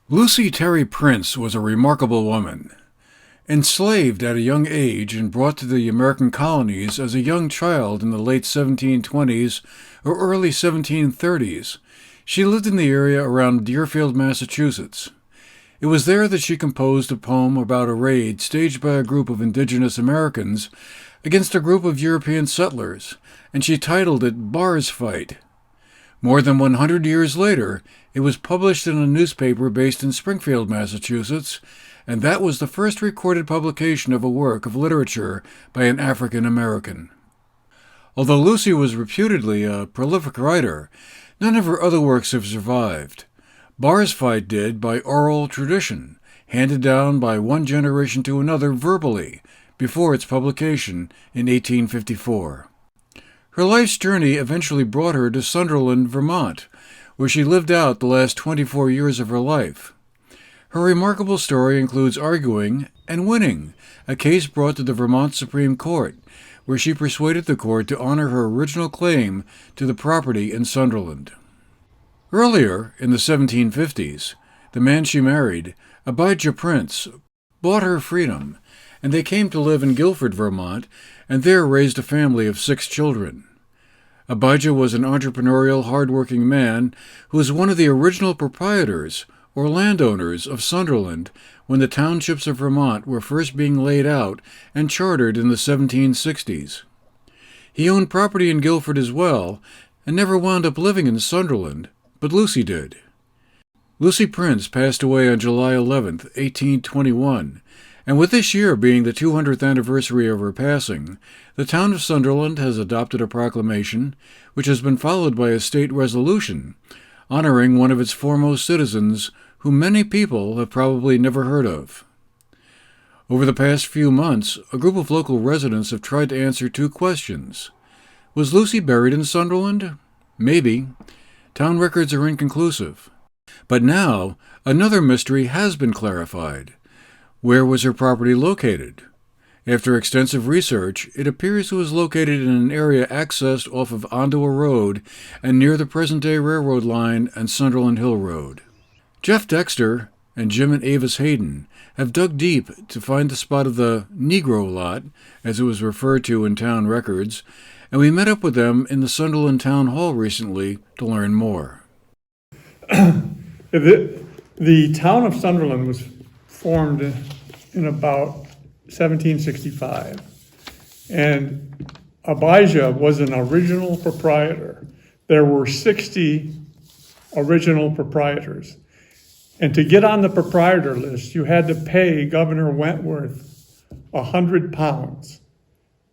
Lucy Terry Prince was a remarkable woman. Enslaved at a young age and brought to the American colonies as a young child in the late 1720s or early 1730s, she lived in the area around Deerfield, Massachusetts. It was there that she composed a poem about a raid staged by a group of indigenous Americans against a group of European settlers, and she titled it Bar's Fight. More than 100 years later, it was published in a newspaper based in Springfield, Massachusetts, and that was the first recorded publication of a work of literature by an African American. Although Lucy was reputedly a prolific writer, none of her other works have survived. Bar's Fight did by oral tradition, handed down by one generation to another verbally, before its publication in 1854. Her life's journey eventually brought her to Sunderland, Vermont, where she lived out the last 24 years of her life. Her remarkable story includes arguing and winning a case brought to the Vermont Supreme Court, where she persuaded the court to honor her original claim to the property in Sunderland. Earlier, in the 1750s, the man she married, Abijah Prince, bought her freedom, and they came to live in Guilford, Vermont, and there raised a family of 6 children. Abijah was an entrepreneurial, hard-working man who was one of the original proprietors, or landowners, of Sunderland when the townships of Vermont were first being laid out and chartered in the 1760s. He owned property in Guilford as well, and never wound up living in Sunderland, but Lucy did. Lucy Prince passed away on July 11, 1821, and with this year being the 200th anniversary of her passing, the town of Sunderland has adopted a proclamation, which has been followed by a state resolution, honoring one of its foremost citizens whom many people have probably never heard of. Over the past few months, a group of local residents have tried to answer 2 questions. Was Lucy buried in Sunderland? Maybe. Town records are inconclusive. But now, another mystery has been clarified. Where was her property located? After extensive research, it appears it was located in an area accessed off of Ondoa Road and near the present-day railroad line and Sunderland Hill Road. Jeff Dexter and Jim and Avis Hayden have dug deep to find the spot of the Negro Lot, as it was referred to in town records, and we met up with them in the Sunderland Town Hall recently to learn more. The town of Sunderland was formed in about 1765, and Abijah was an original proprietor. There were 60 original proprietors, and to get on the proprietor list, you had to pay Governor Wentworth £100,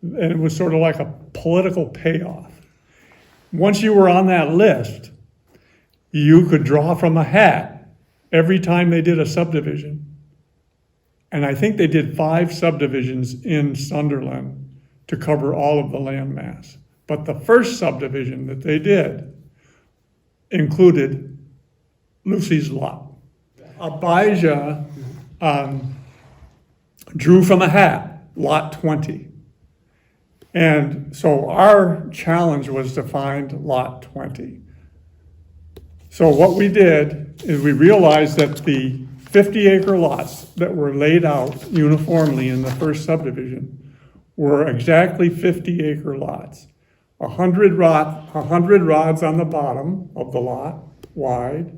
and it was sort of like a political payoff. Once you were on that list, you could draw from a hat every time they did a subdivision. And I think they did 5 subdivisions in Sunderland to cover all of the land mass. But the first subdivision that they did included Lucy's lot. Abijah drew from a hat, lot 20. And so our challenge was to find lot 20. So what we did is we realized that the 50-acre lots that were laid out uniformly in the first subdivision were exactly 50-acre lots. 100 rods on the bottom of the lot, wide,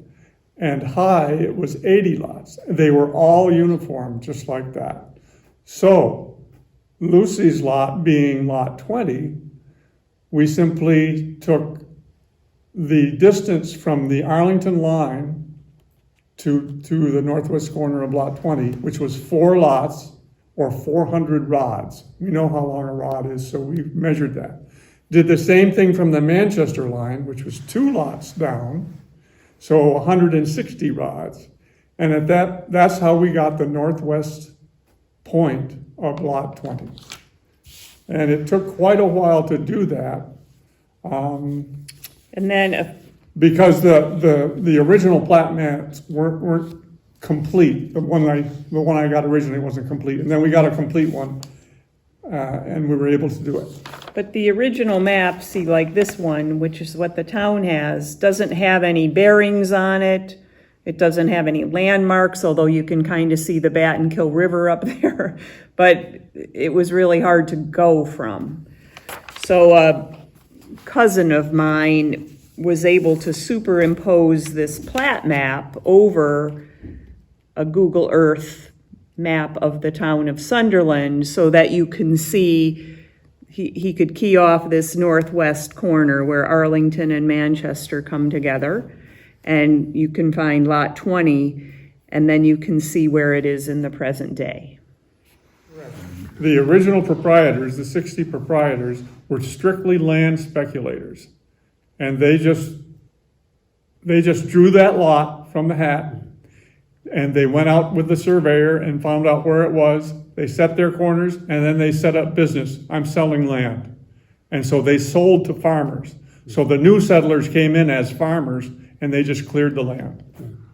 and high it was 80 lots. They were all uniform, just like that. So Lucy's lot being lot 20, we simply took the distance from the Arlington line to the northwest corner of lot 20, which was 4 lots or 400 rods. We know how long a rod is, so we measured that. Did the same thing from the Manchester line, which was 2 lots down, so 160 rods. And that's how we got the northwest point of lot 20. And it took quite a while to do that. And then Because the original plat maps weren't complete. The one I got originally wasn't complete, and then we got a complete one, and we were able to do it. But the original map, see, like this one, which is what the town has, doesn't have any bearings on it. It doesn't have any landmarks, although you can kind of see the Battenkill River up there, but it was really hard to go from. So a cousin of mine was able to superimpose this plat map over a Google Earth map of the town of Sunderland so that you can see, he could key off this northwest corner where Arlington and Manchester come together, and you can find lot 20, and then you can see where it is in the present day. The original proprietors, the 60 proprietors, were strictly land speculators. And they just drew that lot from the hat, and they went out with the surveyor and found out where it was. They set their corners, and then they set up business. I'm selling land. And so they sold to farmers. So the new settlers came in as farmers, and they just cleared the land.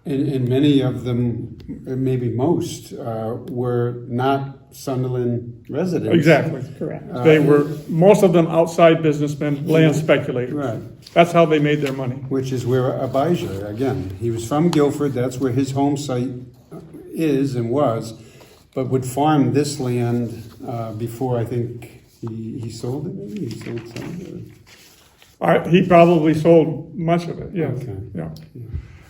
And many of them, maybe most, were not Sunderland residents. Exactly. Correct. They were, most of them outside businessmen, land speculators. Right. That's how they made their money. Which is where Abijah, again, he was from Guilford, that's where his home site is and was, but would farm this land before, I think, he sold it, maybe? He sold some of it. He probably sold much of it, yes. Okay. Yeah.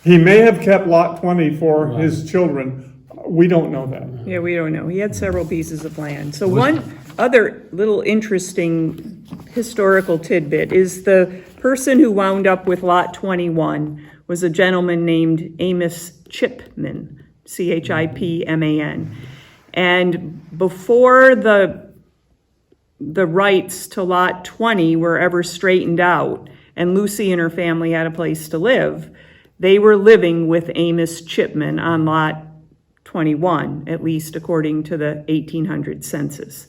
He may have kept lot 20 for his children. We don't know that. Yeah, we don't know. He had several pieces of land. So one other little interesting historical tidbit is the person who wound up with lot 21 was a gentleman named Amos Chipman, Chipman. And before the rights to lot 20 were ever straightened out, and Lucy and her family had a place to live, they were living with Amos Chipman on lot 21, at least according to the 1800 census.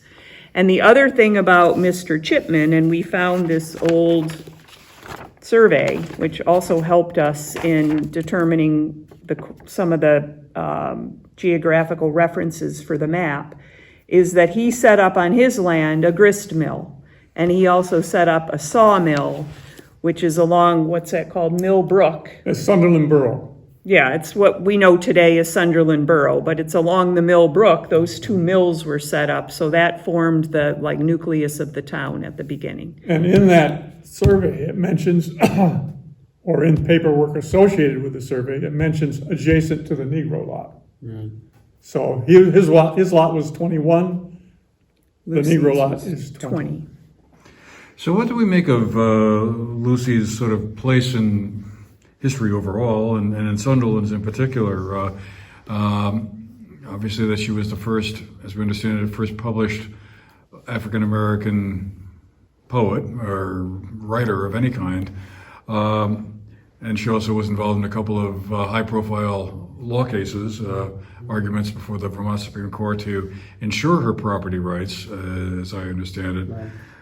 And the other thing about Mr. Chipman, and we found this old survey, which also helped us in determining some of the geographical references for the map, is that he set up on his land a grist mill, and he also set up a sawmill, which is along, what's that called, Mill Brook. It's Sunderland Borough. Yeah, it's what we know today as Sunderland Borough, but it's along the Mill Brook. Those two mills were set up, so that formed the nucleus of the town at the beginning. And in that survey, it mentions, or in paperwork associated with the survey, it mentions adjacent to the Negro lot. Right. So his lot was 21, the Negro lot is 20. So what do we make of Lucy's sort of place in history overall, and in Sunderland's in particular? Obviously that she was the first, as we understand it, first published African-American poet or writer of any kind. And she also was involved in a couple of high-profile law cases, arguments before the Vermont Supreme Court to ensure her property rights, as I understand it.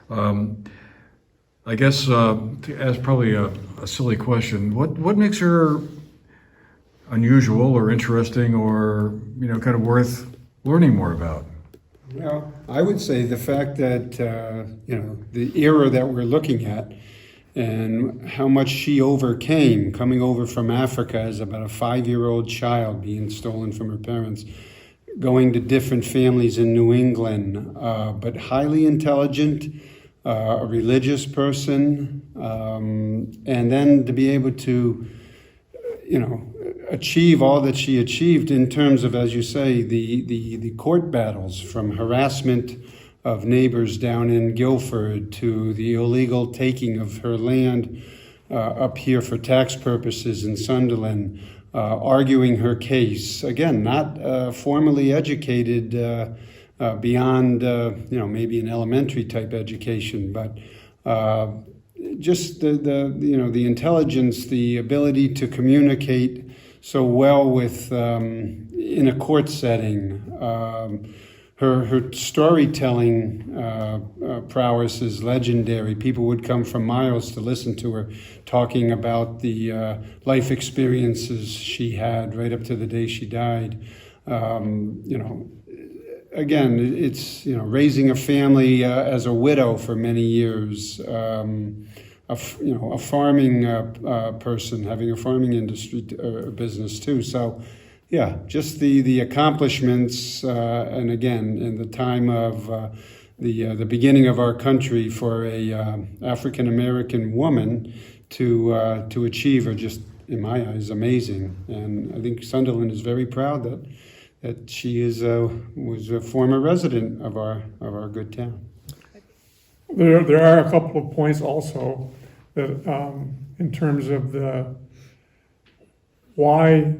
Right. I guess to ask probably a silly question, what makes her unusual or interesting or kind of worth learning more about? Well, I would say the fact that the era that we're looking at and how much she overcame coming over from Africa as about a 5-year-old child being stolen from her parents, going to different families in New England, but highly intelligent, a religious person, and then to be able to, achieve all that she achieved in terms of, as you say, the court battles, from harassment of neighbors down in Guilford to the illegal taking of her land up here for tax purposes in Sunderland, arguing her case. Again, not formally educated beyond, maybe an elementary type education, but just the intelligence, the ability to communicate so well with in a court setting. Her storytelling prowess is legendary. People would come from miles to listen to her talking about the life experiences she had right up to the day she died. Again, it's raising a family as a widow for many years. a farming person, having a farming industry business too. So, yeah, just the accomplishments, and again, in the time of the beginning of our country for a African American woman to achieve are just, in my eyes, amazing. And I think Sunderland is very proud that she was a former resident of our good town. There are a couple of points also that, in terms of why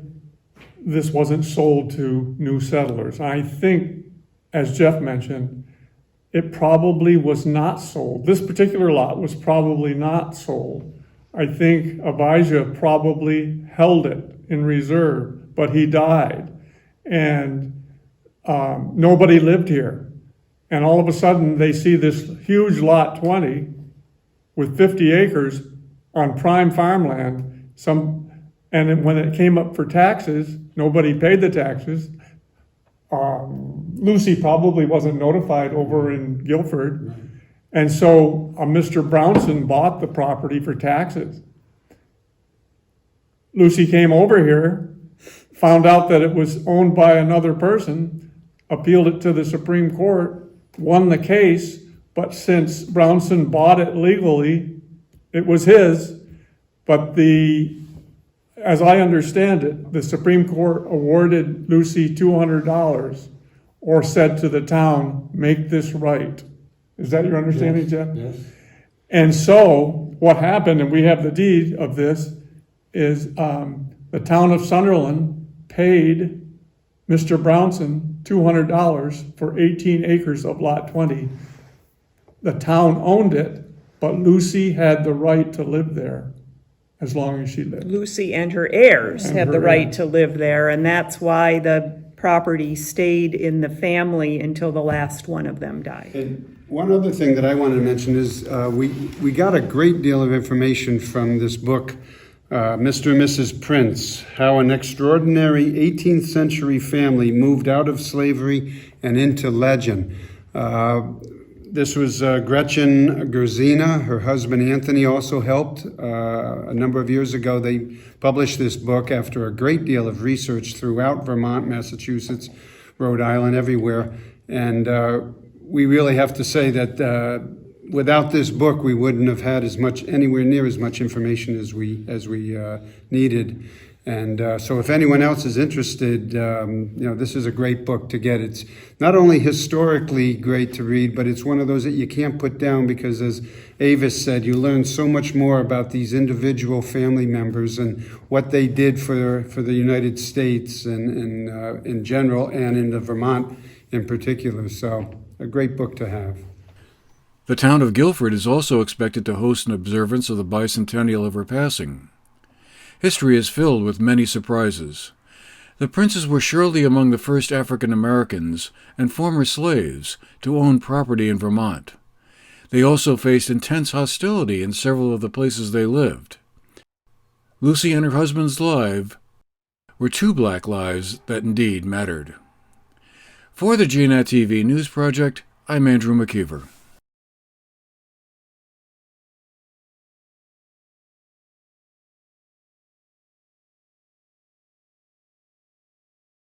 this wasn't sold to new settlers. I think, as Jeff mentioned, it probably was not sold. This particular lot was probably not sold. I think Abijah probably held it in reserve, but he died. And nobody lived here. And all of a sudden, they see this huge lot 20 with 50 acres on prime farmland. And when it came up for taxes, nobody paid the taxes. Lucy probably wasn't notified over in Guilford. Right. And so Mr. Brownson bought the property for taxes. Lucy came over here, found out that it was owned by another person, appealed it to the Supreme Court, won the case, but since Brownson bought it legally, it was his. But as I understand it, the Supreme Court awarded Lucy $200 or said to the town, make this right. Is that your understanding, Yes. Jeff? Yes. And so what happened, and we have the deed of this, is the town of Sunderland paid Mr. Brownson $200 for 18 acres of lot 20. The town owned it, but Lucy had the right to live there as long as she lived. Lucy and her heirs And had her the right heirs. to live there, and that's why the property stayed in the family until the last one of them died. And one other thing that I wanted to mention is we got a great deal of information from this book, Mr. and Mrs. Prince, How an Extraordinary 18th Century Family Moved Out of Slavery and Into Legend. This was Gretchen Gerzina. Her husband Anthony also helped. A number of years ago, they published this book after a great deal of research throughout Vermont, Massachusetts, Rhode Island, everywhere. And we really have to say that without this book, we wouldn't have had anywhere near as much information as we needed. And so if anyone else is interested, this is a great book to get. It's not only historically great to read, but it's one of those that you can't put down because, as Avis said, you learn so much more about these individual family members and what they did for the United States and in general and in Vermont in particular. So a great book to have. The town of Guilford is also expected to host an observance of the bicentennial of her passing. History is filled with many surprises. The Princes were surely among the first African Americans and former slaves to own property in Vermont. They also faced intense hostility in several of the places they lived. Lucy and her husband's life were two black lives that indeed mattered. For the GNAT-TV News Project, I'm Andrew McKeever.